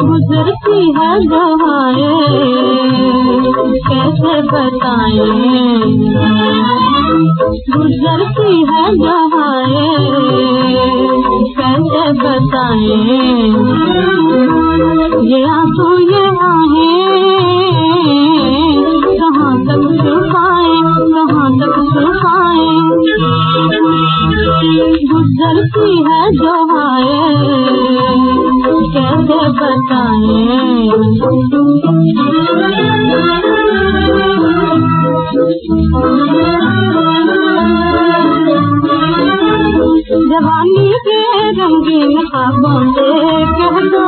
गुजरती है दुआएं कैसे बताएं, गुजरती है दुआएं कैसे बताएं, ये आंसू ये आहें कहाँ तक छुपाएं, कहाँ तक छुपाएं, गुजरती है दुआएं कैसे बताएं। जवानी के रंगीन ख्वाबों से कह दो,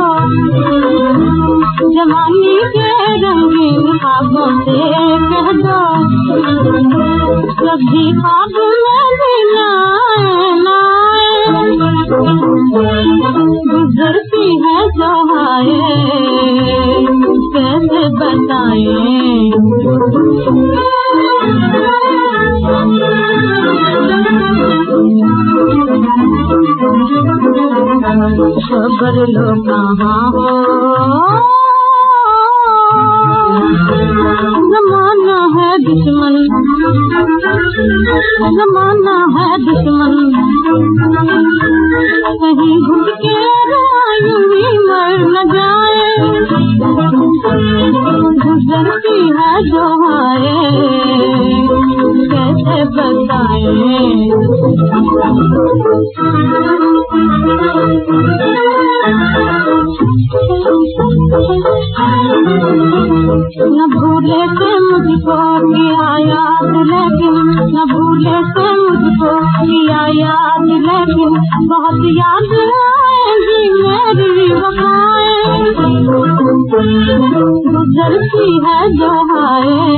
जवानी के रंगीन ख्वाबों से कह दो, कभी ख्वाब में भी ना आए, गुजरती है दुआएं कैसे बताएं। खबर लो कहाँ हो, जमाना है दुश्मन, जमाना है दुश्मन, कहीं घुट के यूं ही मर न जाए, गुजरती है दुआएं कैसे बताएं। न भूले से मुझको किया याद लेकिन, न भूले से मुझको किया याद लेकिन, बहुत याद आएगी मेरी वफाएं, गुजरती है दुआएं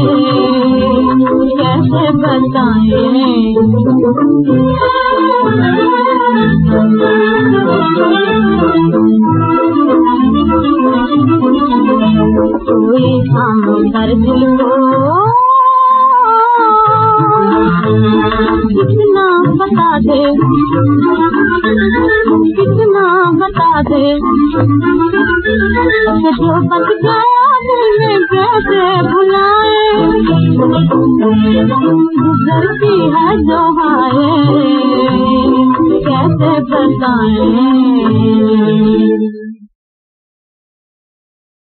कैसे बताएं। कोई काम कर दिल को कितना बता दे, कितना बता दे, जो बच गया दिल में कैसे भुलाए, गुजरती है दुआएं कैसे बताएं।